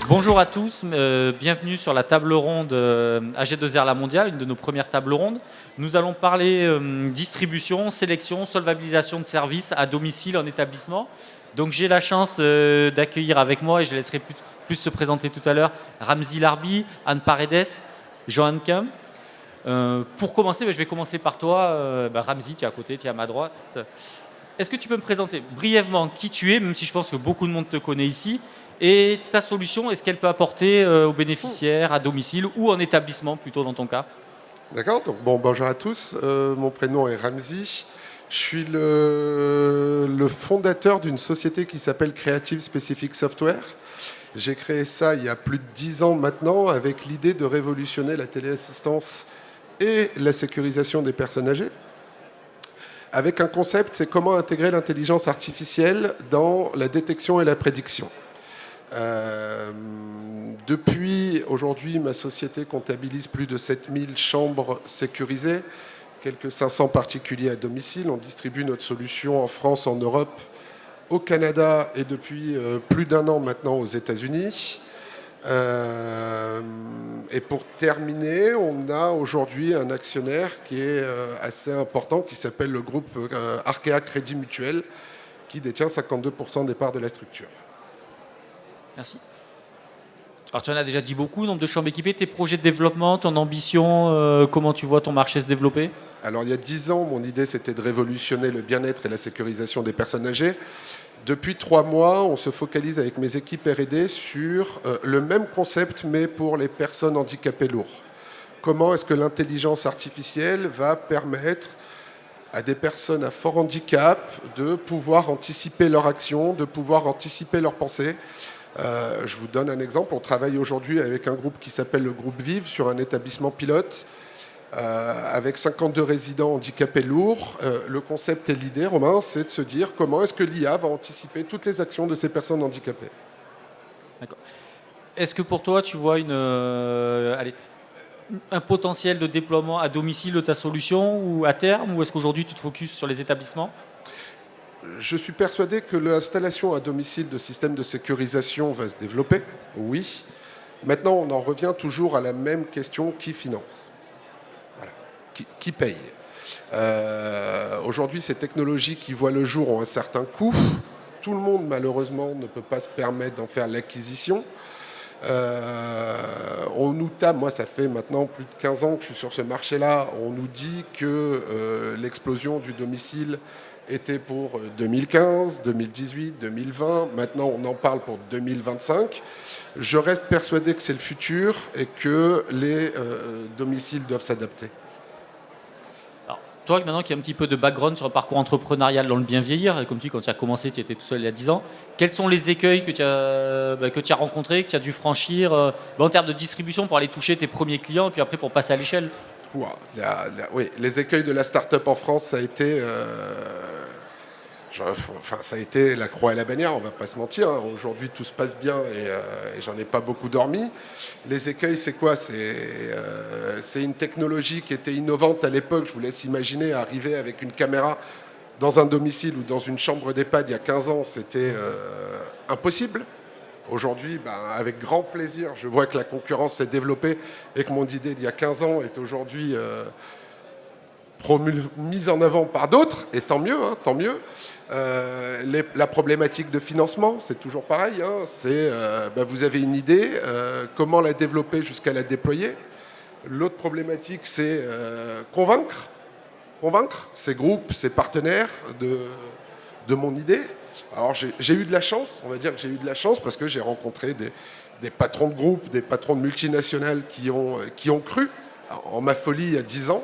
Bonjour à tous, bienvenue sur la table ronde AG2R La Mondiale, une de nos premières tables rondes. Nous allons parler distribution, sélection, solvabilisation de services à domicile en établissement. Donc j'ai la chance d'accueillir avec moi, et je laisserai plus se présenter tout à l'heure, Ramzi Larbi, Anne Paredes, Johan Kim. Pour commencer, je vais commencer par toi. Ramzi, tu es à côté, tu es à ma droite. Est-ce que tu peux me présenter brièvement qui tu es, même si je pense que beaucoup de monde te connaît ici, et ta solution, est-ce qu'elle peut apporter aux bénéficiaires à domicile ou en établissement, plutôt dans ton cas? D'accord, donc bonjour à tous, mon prénom est Ramzi, je suis le fondateur d'une société qui s'appelle Creative Specific Software. J'ai créé ça il y a plus de 10 ans maintenant avec l'idée de révolutionner la téléassistance et la sécurisation des personnes âgées. Avec un concept, c'est comment intégrer l'intelligence artificielle dans la détection et la prédiction. Depuis aujourd'hui, ma société comptabilise plus de 7000 chambres sécurisées, quelques 500 particuliers à domicile. On distribue notre solution en France, en Europe, au Canada et depuis plus d'un an maintenant aux États-Unis. Et pour terminer, on a aujourd'hui un actionnaire qui est assez important, qui s'appelle le groupe Arkea Crédit Mutuel, qui détient 52% des parts de la structure. Merci. Alors tu en as déjà dit beaucoup, nombre de chambres équipées, tes projets de développement, ton ambition, comment tu vois ton marché se développer? Alors il y a 10 ans, mon idée c'était de révolutionner le bien-être et la sécurisation des personnes âgées. Depuis 3 mois, on se focalise avec mes équipes R&D sur le même concept, mais pour les personnes handicapées lourdes. Comment est-ce que l'intelligence artificielle va permettre à des personnes à fort handicap de pouvoir anticiper leur action, de pouvoir anticiper leurs pensées. Je vous donne un exemple. On travaille aujourd'hui avec un groupe qui s'appelle le groupe Vive sur un établissement pilote avec 52 résidents handicapés lourds. Le concept et l'idée, Romain, c'est de se dire comment est-ce que l'IA va anticiper toutes les actions de ces personnes handicapées. D'accord. Est-ce que pour toi, tu vois un potentiel de déploiement à domicile de ta solution ou à terme, ou est-ce qu'aujourd'hui tu te focuses sur les établissements? Je suis persuadé que l'installation à domicile de systèmes de sécurisation va se développer, oui. Maintenant, on en revient toujours à la même question, qui finance? Voilà. Qui paye? Aujourd'hui, ces technologies qui voient le jour ont un certain coût. Tout le monde, malheureusement, ne peut pas se permettre d'en faire l'acquisition. On nous tape, moi ça fait maintenant plus de 15 ans que je suis sur ce marché-là, on nous dit que l'explosion du domicile était pour 2015, 2018, 2020, maintenant on en parle pour 2025. Je reste persuadé que c'est le futur et que les domiciles doivent s'adapter. Alors, toi, maintenant qui as un petit peu de background sur le parcours entrepreneurial dans le bien vieillir, et comme tu dis, quand tu as commencé, tu étais tout seul il y a 10 ans, quels sont les écueils que tu as rencontrés, que tu as dû franchir en termes de distribution pour aller toucher tes premiers clients et puis après pour passer à l'échelle? Oui, les écueils de la start-up en France, ça a été, ça a été la croix et la bannière, on ne va pas se mentir. Hein. Aujourd'hui, tout se passe bien et j'en ai pas beaucoup dormi. Les écueils, c'est quoi? C'est une technologie qui était innovante à l'époque. Je vous laisse imaginer arriver avec une caméra dans un domicile ou dans une chambre d'EHPAD il y a 15 ans, c'était impossible. Aujourd'hui, avec grand plaisir, je vois que la concurrence s'est développée et que mon idée d'il y a 15 ans est aujourd'hui mise en avant par d'autres, et tant mieux, hein, tant mieux. La problématique de financement, c'est toujours pareil. Hein, vous avez une idée, comment la développer jusqu'à la déployer. L'autre problématique, c'est convaincre ces groupes, ces partenaires de mon idée. Alors j'ai eu de la chance, on va dire que j'ai eu de la chance parce que j'ai rencontré des patrons de groupes, des patrons de multinationales qui ont cru en ma folie il y a 10 ans.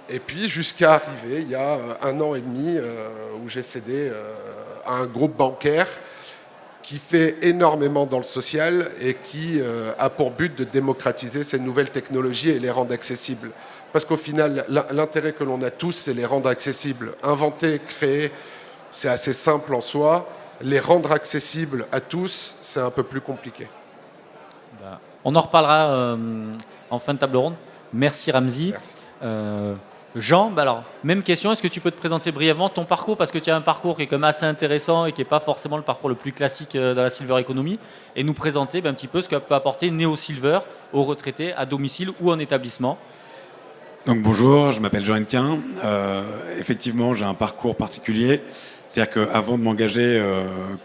Et puis jusqu'à arriver il y a 1 an et demi où j'ai cédé à un groupe bancaire qui fait énormément dans le social et qui a pour but de démocratiser ces nouvelles technologies et les rendre accessibles. Parce qu'au final, l'intérêt que l'on a tous, c'est les rendre accessibles. Inventer, créer, c'est assez simple en soi. Les rendre accessibles à tous, c'est un peu plus compliqué. On en reparlera en fin de table ronde. Merci Ramzi. Merci. Jean, alors, même question, est-ce que tu peux te présenter brièvement ton parcours, parce que tu as un parcours qui est quand même assez intéressant et qui n'est pas forcément le parcours le plus classique dans la Silver Economy, et nous présenter un petit peu ce que peut apporter Neo Silver aux retraités à domicile ou en établissement. Donc bonjour, je m'appelle Jean Hennequin. Effectivement, j'ai un parcours particulier. C'est-à-dire qu'avant de m'engager,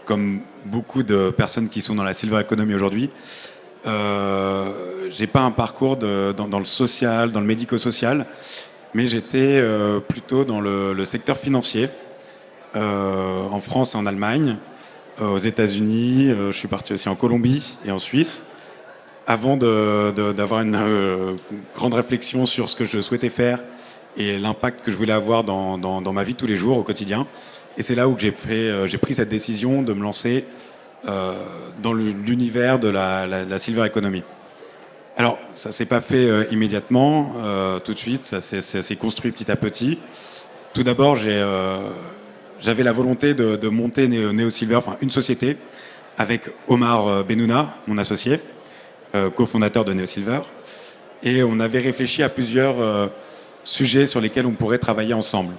comme beaucoup de personnes qui sont dans la Silver Economy aujourd'hui, j'ai pas un parcours dans le social, dans le médico-social, mais j'étais plutôt dans le secteur financier, en France et en Allemagne, aux États-Unis, je suis parti aussi en Colombie et en Suisse, avant d'avoir une grande réflexion sur ce que je souhaitais faire et l'impact que je voulais avoir dans ma vie de tous les jours, au quotidien. Et c'est là où j'ai pris cette décision de me lancer dans l'univers de la Silver Economy. Alors, ça ne s'est pas fait immédiatement, tout de suite, ça s'est construit petit à petit. Tout d'abord, j'avais la volonté de monter Neo Silver, enfin une société, avec Omar Benouna, mon associé, cofondateur de Neo Silver. Et on avait réfléchi à plusieurs sujets sur lesquels on pourrait travailler ensemble.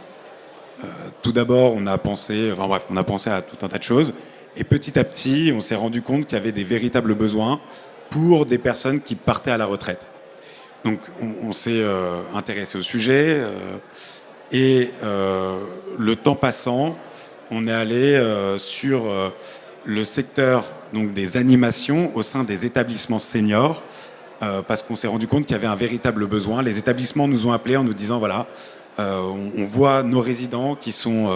Tout d'abord, on a pensé à tout un tas de choses. Et petit à petit, on s'est rendu compte qu'il y avait des véritables besoins pour des personnes qui partaient à la retraite. Donc, on s'est intéressé au sujet. Et le temps passant, on est allé sur le secteur donc, des animations au sein des établissements seniors, parce qu'on s'est rendu compte qu'il y avait un véritable besoin. Les établissements nous ont appelés en nous disant, voilà, on voit nos résidents qui sont,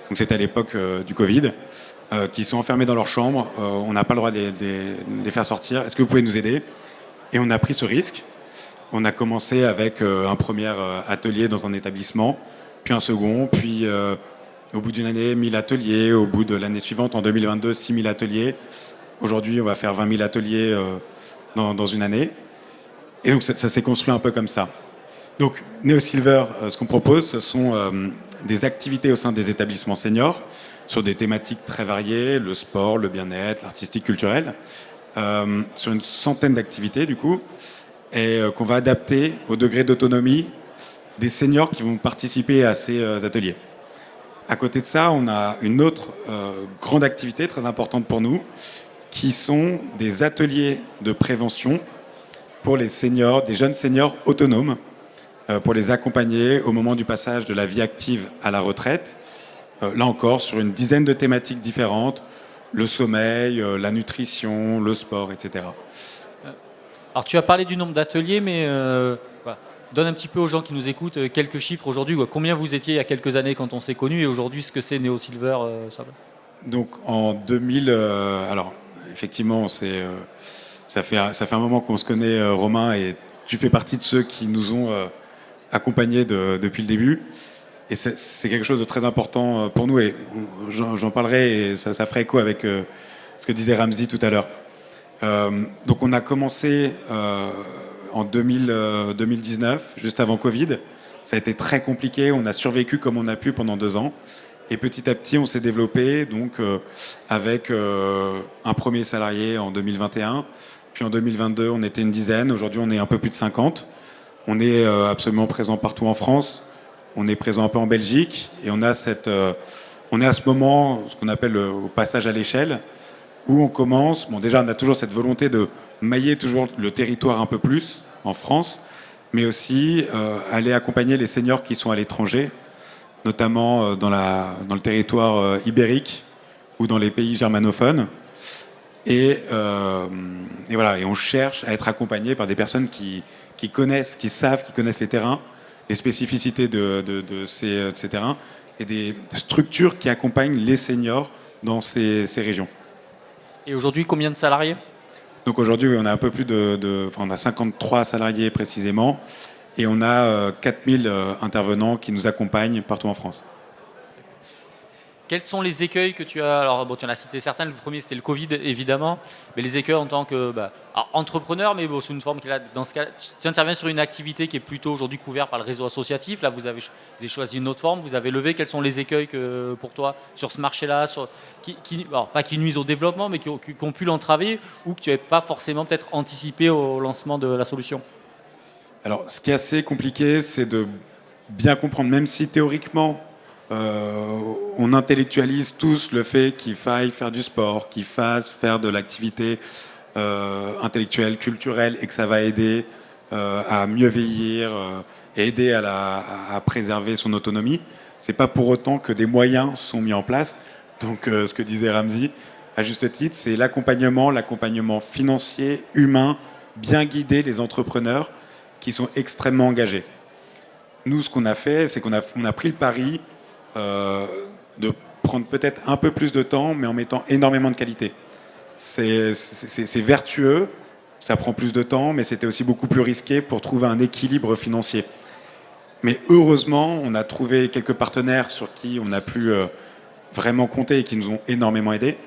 donc c'était à l'époque du Covid, qui sont enfermés dans leur chambre, on n'a pas le droit de les faire sortir, est-ce que vous pouvez nous aider? Et on a pris ce risque. On a commencé avec un premier atelier dans un établissement, puis un second, puis au bout d'une année, 1000 ateliers, au bout de l'année suivante, en 2022, 6000 ateliers. Aujourd'hui, on va faire 20 000 ateliers dans une année. Et donc ça s'est construit un peu comme ça. Donc Neo Silver, ce qu'on propose, ce sont des activités au sein des établissements seniors sur des thématiques très variées, le sport, le bien-être, l'artistique, culturel, sur une centaine d'activités du coup, et qu'on va adapter au degré d'autonomie des seniors qui vont participer à ces ateliers. À côté de ça, on a une autre grande activité très importante pour nous, qui sont des ateliers de prévention pour les seniors, des jeunes seniors autonomes, pour les accompagner au moment du passage de la vie active à la retraite. Là encore, sur une dizaine de thématiques différentes, le sommeil, la nutrition, le sport, etc. Alors tu as parlé du nombre d'ateliers, mais voilà. Donne un petit peu aux gens qui nous écoutent quelques chiffres aujourd'hui. Combien vous étiez il y a quelques années quand on s'est connus, et aujourd'hui ce que c'est Neo Silver Donc en 2000, alors effectivement, ça fait un moment qu'on se connaît, Romain, et tu fais partie de ceux qui nous ont accompagnés depuis le début. Et c'est quelque chose de très important pour nous, et j'en parlerai, et ça ferait écho avec ce que disait Ramzi tout à l'heure. Donc on a commencé en 2019, juste avant Covid. Ça a été très compliqué, on a survécu comme on a pu pendant 2 ans. Et petit à petit, on s'est développé donc, avec un premier salarié en 2021. Puis en 2022, on était une dizaine. Aujourd'hui, on est un peu plus de 50. On est absolument présent partout en France. On est présent un peu en Belgique. Et on est à ce moment, ce qu'on appelle au passage à l'échelle, où on commence. Bon, déjà, on a toujours cette volonté de mailler toujours le territoire un peu plus en France, mais aussi aller accompagner les seniors qui sont à l'étranger, notamment dans le territoire ibérique ou dans les pays germanophones. Et voilà, et on cherche à être accompagné par des personnes qui connaissent, qui connaissent les terrains, les spécificités de ces terrains, et des structures qui accompagnent les seniors dans ces régions. Et aujourd'hui, combien de salariés? Donc aujourd'hui, on a un peu plus on a 53 salariés précisément, et on a 4000 intervenants qui nous accompagnent partout en France. quels sont les écueils que tu as? Alors, bon, tu en as cité certains. Le premier, c'était le Covid, évidemment. Mais les écueils en tant que alors, entrepreneur, mais bon, sous une forme qui est là. Dans ce cas, tu interviens sur une activité qui est plutôt aujourd'hui couverte par le réseau associatif. Là, vous avez choisi une autre forme. Vous avez levé. Quels sont les écueils pour toi sur ce marché-là, alors, pas qui nuisent au développement, mais qui ont pu l'entraver ou que tu n'avais pas forcément peut-être anticipé au lancement de la solution? Alors, ce qui est assez compliqué, c'est de bien comprendre, même si théoriquement, on intellectualise tous le fait qu'il faille faire du sport, qu'il fasse faire de l'activité intellectuelle, culturelle, et que ça va aider à mieux vieillir et aider à préserver son autonomie. C'est pas pour autant que des moyens sont mis en place. Donc, ce que disait Ramzi, à juste titre, c'est l'accompagnement financier, humain, bien guider les entrepreneurs qui sont extrêmement engagés. Nous, ce qu'on a fait, c'est qu'on a pris le pari de prendre peut-être un peu plus de temps, mais en mettant énormément de qualité. C'est vertueux, ça prend plus de temps, mais c'était aussi beaucoup plus risqué pour trouver un équilibre financier. Mais heureusement, on a trouvé quelques partenaires sur qui on a pu vraiment compter et qui nous ont énormément aidés.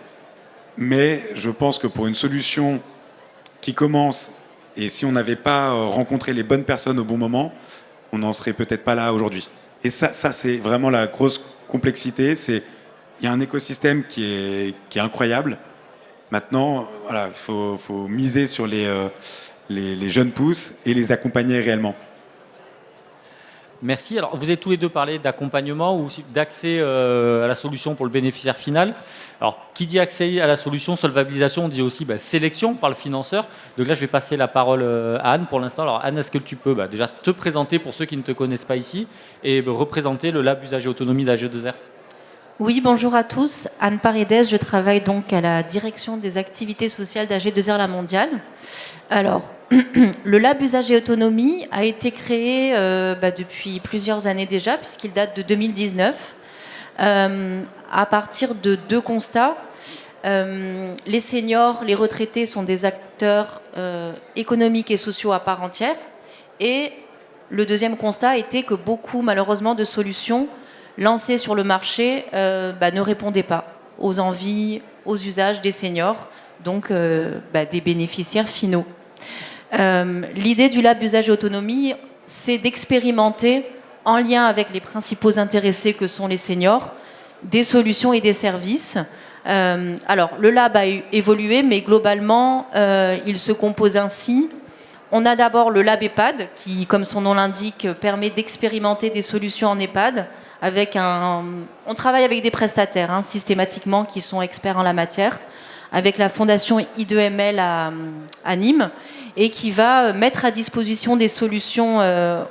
Mais je pense que pour une solution qui commence, et si on n'avait pas rencontré les bonnes personnes au bon moment, on n'en serait peut-être pas là aujourd'hui. Et ça c'est vraiment la grosse complexité. Il y a un écosystème qui est incroyable. Maintenant, voilà, il faut miser sur les jeunes pousses et les accompagner réellement. Merci. Alors, vous avez tous les deux parlé d'accompagnement ou aussi d'accès à la solution pour le bénéficiaire final. Alors, qui dit accès à la solution, solvabilisation, on dit aussi sélection par le financeur. Donc là, je vais passer la parole à Anne pour l'instant. Alors, Anne, est-ce que tu peux déjà te présenter pour ceux qui ne te connaissent pas ici et représenter le Lab Usage et Autonomie d'AG2R? Oui, bonjour à tous. Anne Paredes, je travaille donc à la direction des activités sociales d'AG2R La Mondiale. Alors, le Lab Usage et Autonomie a été créé depuis plusieurs années déjà, puisqu'il date de 2019, à partir de deux constats. Les seniors, les retraités sont des acteurs économiques et sociaux à part entière. Et le deuxième constat était que beaucoup, malheureusement, de solutions lancées sur le marché ne répondaient pas aux envies, aux usages des seniors, donc des bénéficiaires finaux. L'idée du Lab Usage et Autonomie, c'est d'expérimenter, en lien avec les principaux intéressés que sont les seniors, des solutions et des services. Alors, le Lab a évolué, mais globalement, il se compose ainsi. On a d'abord le Lab EHPAD, qui, comme son nom l'indique, permet d'expérimenter des solutions en EHPAD. On travaille avec des prestataires, systématiquement, qui sont experts en la matière, avec la fondation I2ML à Nîmes, et qui va mettre à disposition des solutions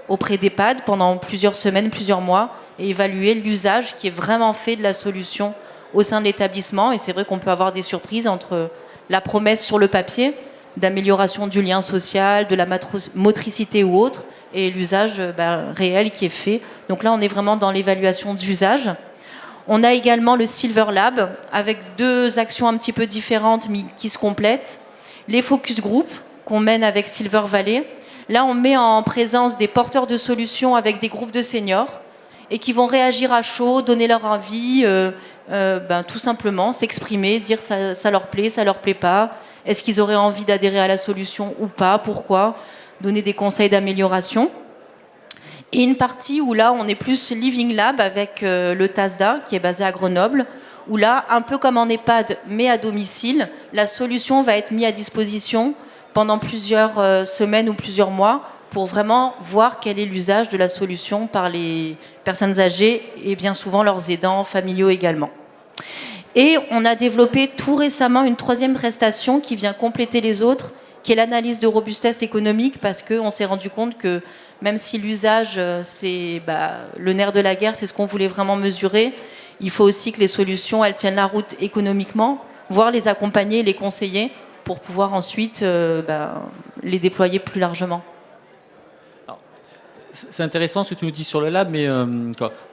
auprès d'EHPAD pendant plusieurs semaines, plusieurs mois, et évaluer l'usage qui est vraiment fait de la solution au sein de l'établissement. Et c'est vrai qu'on peut avoir des surprises entre la promesse sur le papier d'amélioration du lien social, de la motricité ou autre, et l'usage réel qui est fait. Donc là, on est vraiment dans l'évaluation d'usage. On a également le Silver Lab, avec deux actions un petit peu différentes, mais qui se complètent. Les focus group, qu'on mène avec Silver Valley. Là, on met en présence des porteurs de solutions avec des groupes de seniors et qui vont réagir à chaud, donner leur avis, tout simplement, s'exprimer, dire ça leur plaît pas, est-ce qu'ils auraient envie d'adhérer à la solution ou pas, pourquoi, donner des conseils d'amélioration. Et une partie où là, on est plus Living Lab avec le TASDA, qui est basé à Grenoble, où là, un peu comme en EHPAD, mais à domicile, la solution va être mise à disposition pendant plusieurs semaines ou plusieurs mois pour vraiment voir quel est l'usage de la solution par les personnes âgées et bien souvent leurs aidants familiaux également. Et on a développé tout récemment une troisième prestation qui vient compléter les autres, qui est l'analyse de robustesse économique, parce qu'on s'est rendu compte que même si l'usage, c'est le nerf de la guerre, c'est ce qu'on voulait vraiment mesurer, il faut aussi que les solutions, elles tiennent la route économiquement, voire les accompagner, les conseiller, pour pouvoir ensuite les déployer plus largement. C'est intéressant ce que tu nous dis sur le lab, mais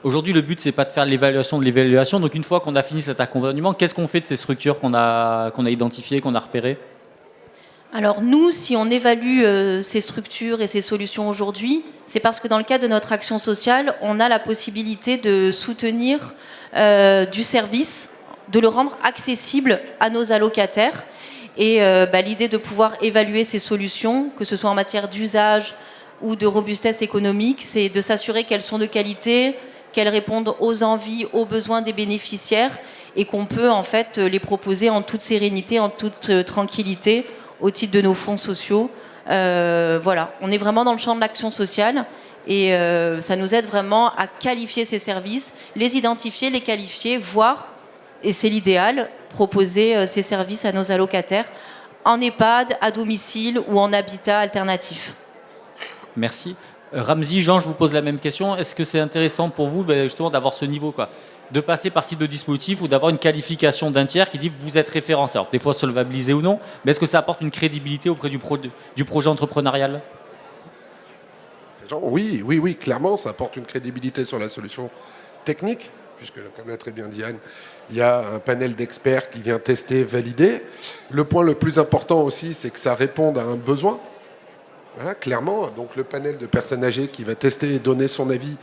aujourd'hui le but c'est pas de faire l'évaluation de l'évaluation. Donc une fois qu'on a fini cet accompagnement, qu'est-ce qu'on fait de ces structures qu'on a identifiées, qu'on a repérées? Alors nous, si on évalue ces structures et ces solutions aujourd'hui, c'est parce que dans le cadre de notre action sociale, on a la possibilité de soutenir du service, de le rendre accessible à nos allocataires. Et l'idée de pouvoir évaluer ces solutions, que ce soit en matière d'usage ou de robustesse économique, c'est de s'assurer qu'elles sont de qualité, qu'elles répondent aux envies, aux besoins des bénéficiaires et qu'on peut en fait les proposer en toute sérénité, en toute tranquillité au titre de nos fonds sociaux. Voilà, on est vraiment dans le champ de l'action sociale et ça nous aide vraiment à qualifier ces services, les identifier, les qualifier, voir, et c'est l'idéal, proposer ces services à nos allocataires en EHPAD, à domicile ou en habitat alternatif. Merci. Ramzi, Jean, je vous pose la même question. Est-ce que c'est intéressant pour vous justement d'avoir ce niveau, de passer par ce type de dispositif ou d'avoir une qualification d'un tiers qui dit que vous êtes référencé, alors des fois solvabilisé ou non, mais est-ce que ça apporte une crédibilité auprès du projet entrepreneurial? Oui, clairement, ça apporte une crédibilité sur la solution technique, puisque, comme l'a très bien dit Anne, il y a un panel d'experts qui vient tester, valider. Le point le plus important aussi, c'est que ça réponde à un besoin. Voilà, clairement. Donc le panel de personnes âgées qui va tester et donner son avis,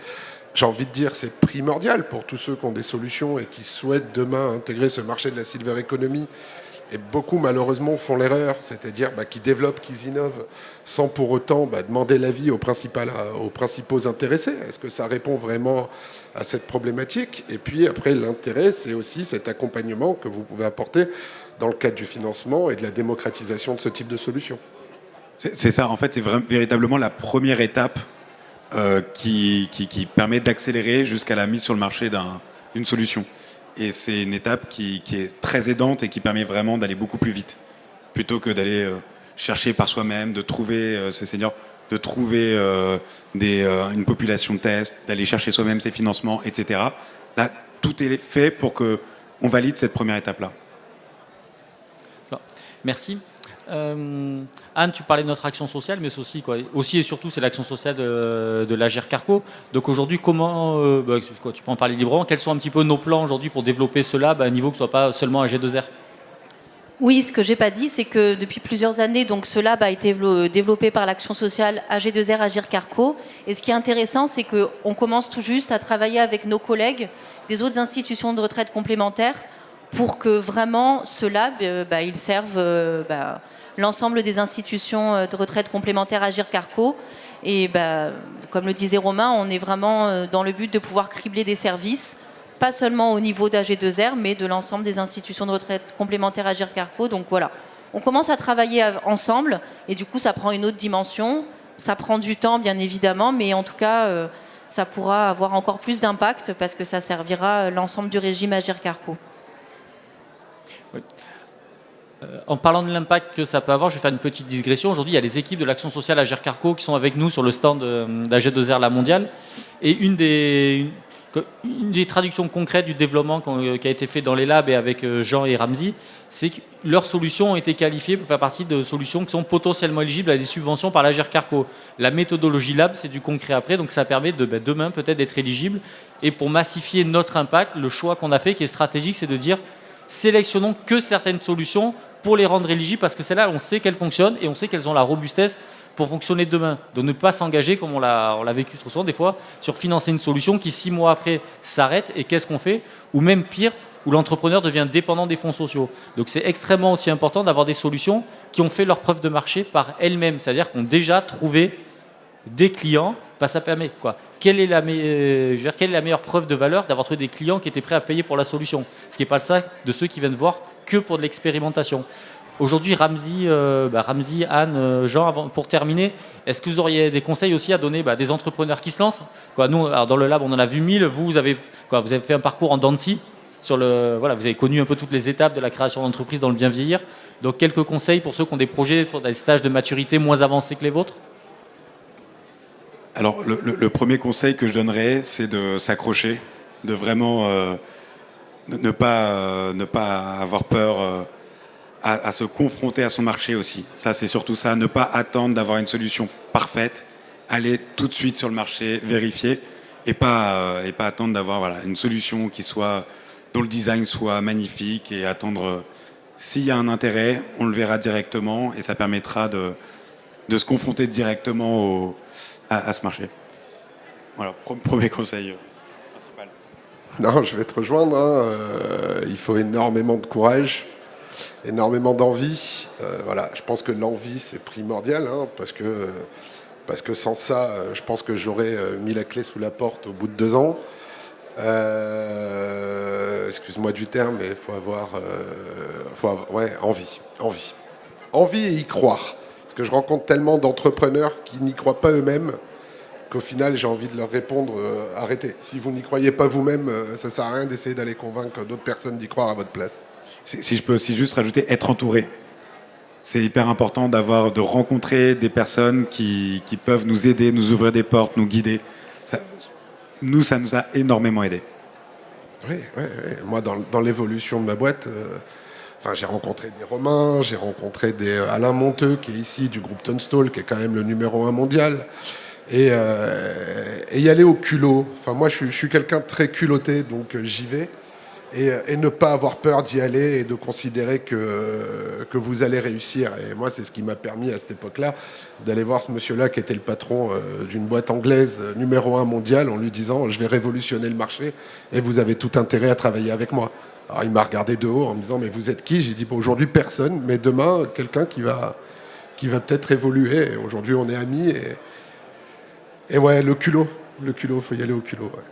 j'ai envie de dire, c'est primordial pour tous ceux qui ont des solutions et qui souhaitent demain intégrer ce marché de la silver economy. Et beaucoup, malheureusement, font l'erreur, c'est-à-dire qu'ils développent, qu'ils innovent, sans pour autant demander l'avis aux principaux intéressés. Est-ce que ça répond vraiment à cette problématique? Et puis, après, l'intérêt, c'est aussi cet accompagnement que vous pouvez apporter dans le cadre du financement et de la démocratisation de ce type de solution. C'est ça, en fait, c'est véritablement la première étape qui permet d'accélérer jusqu'à la mise sur le marché d'une solution. Et c'est une étape qui est très aidante et qui permet vraiment d'aller beaucoup plus vite, plutôt que d'aller chercher par soi-même, de trouver ses seniors, de trouver une population de test, d'aller chercher soi-même ses financements, etc. Là, tout est fait pour qu'on valide cette première étape-là. Merci. Anne, tu parlais de notre action sociale, mais c'est aussi et surtout c'est l'action sociale de l'Agir Carco. Donc aujourd'hui, comment, tu peux en parler librement, quels sont un petit peu nos plans aujourd'hui pour développer cela à un niveau que ce ne soit pas seulement un G2R? Oui, ce que j'ai pas dit, c'est que depuis plusieurs années, donc ce lab a été développé par l'action sociale AG2R Agir Carco. Et ce qui est intéressant, c'est qu'on commence tout juste à travailler avec nos collègues des autres institutions de retraite complémentaires pour que vraiment ce lab, il serve l'ensemble des institutions de retraite complémentaire Agir Carco. Et comme le disait Romain, on est vraiment dans le but de pouvoir cribler des services, pas seulement au niveau d'AG2R, mais de l'ensemble des institutions de retraite complémentaire Agir Carco. Donc voilà, on commence à travailler ensemble et du coup ça prend une autre dimension. Ça prend du temps bien évidemment, mais en tout cas ça pourra avoir encore plus d'impact parce que ça servira l'ensemble du régime Agir Carco. Oui. En parlant de l'impact que ça peut avoir, je vais faire une petite digression. Aujourd'hui, il y a les équipes de l'action sociale Agir Carco qui sont avec nous sur le stand d'AG2R La Mondiale. Et une des traductions concrètes du développement qui a été fait dans les labs et avec Jean et Ramzi, c'est que leurs solutions ont été qualifiées pour faire partie de solutions qui sont potentiellement éligibles à des subventions par l'Agir Carco. La méthodologie lab, c'est du concret après, donc ça permet demain peut-être d'être éligible. Et pour massifier notre impact, le choix qu'on a fait, qui est stratégique, c'est de dire sélectionnons que certaines solutions pour les rendre éligibles, parce que celles-là, on sait qu'elles fonctionnent et on sait qu'elles ont la robustesse pour fonctionner demain. De ne pas s'engager, comme on l'a vécu trop souvent, des fois, sur financer une solution qui, 6 mois après, s'arrête. Et qu'est-ce qu'on fait? Ou même pire, où l'entrepreneur devient dépendant des fonds sociaux. Donc c'est extrêmement aussi important d'avoir des solutions qui ont fait leur preuve de marché par elles-mêmes, c'est-à-dire qu'on a déjà trouvé des clients. Ça permet quelle est la meilleure preuve de valeur d'avoir trouvé des clients qui étaient prêts à payer pour la solution? Ce qui n'est pas le cas de ceux qui viennent voir que pour de l'expérimentation. Aujourd'hui, Ramzi, Anne, Jean, pour terminer, est-ce que vous auriez des conseils aussi à donner des entrepreneurs qui se lancent? Nous, alors dans le lab, on en a vu 1000. Vous avez fait un parcours en dents de scie. Vous avez connu un peu toutes les étapes de la création d'entreprise dans le bien vieillir. Donc, quelques conseils pour ceux qui ont des projets, pour des stages de maturité moins avancés que les vôtres? Alors, le premier conseil que je donnerais, c'est de s'accrocher, de vraiment ne pas avoir peur à se confronter à son marché aussi. Ça, c'est surtout ça, ne pas attendre d'avoir une solution parfaite, aller tout de suite sur le marché, vérifier, et pas attendre d'avoir une solution dont le design soit magnifique, et attendre, s'il y a un intérêt, on le verra directement, et ça permettra de se confronter directement à ce marché. Voilà, premier conseil principal. Non, je vais te rejoindre. Il faut énormément de courage, énormément d'envie. Voilà, je pense que l'envie, c'est primordial, parce que sans ça, je pense que j'aurais mis la clé sous la porte au bout de 2 ans. Excuse-moi du terme, mais il faut avoir, envie. Envie et y croire. Parce que je rencontre tellement d'entrepreneurs qui n'y croient pas eux-mêmes qu'au final, j'ai envie de leur répondre, arrêtez. Si vous n'y croyez pas vous-même, ça sert à rien d'essayer d'aller convaincre d'autres personnes d'y croire à votre place. Si je peux aussi juste rajouter, être entouré. C'est hyper important de rencontrer des personnes qui peuvent nous aider, nous ouvrir des portes, nous guider. Ça nous a énormément aidé. Oui. Moi, dans l'évolution de ma boîte, j'ai rencontré des Romains, j'ai rencontré des Alain Monteux, qui est ici, du groupe Tunstall, qui est quand même le numéro 1 mondial. Et y aller au culot. Moi, je suis quelqu'un de très culotté, donc j'y vais. Et ne pas avoir peur d'y aller et de considérer que vous allez réussir. Et moi, c'est ce qui m'a permis à cette époque-là d'aller voir ce monsieur-là qui était le patron d'une boîte anglaise numéro 1 mondiale en lui disant « Je vais révolutionner le marché et vous avez tout intérêt à travailler avec moi ». Alors il m'a regardé de haut en me disant « Mais vous êtes qui ?» J'ai dit aujourd'hui personne, mais demain, quelqu'un qui va peut-être évoluer. Et aujourd'hui, on est amis. Et ouais, le culot, faut y aller au culot. Ouais.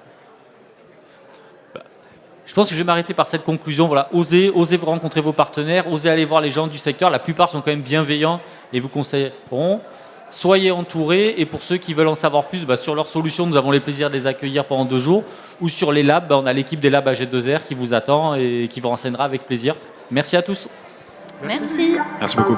Je pense que je vais m'arrêter par cette conclusion. Voilà, osez vous rencontrer vos partenaires, osez aller voir les gens du secteur. La plupart sont quand même bienveillants et vous conseilleront. Soyez entourés, et pour ceux qui veulent en savoir plus sur leurs solutions, nous avons le plaisir de les accueillir pendant 2 jours. Ou sur les labs, on a l'équipe des labs AG2R qui vous attend et qui vous renseignera avec plaisir. Merci à tous. Merci. Merci beaucoup.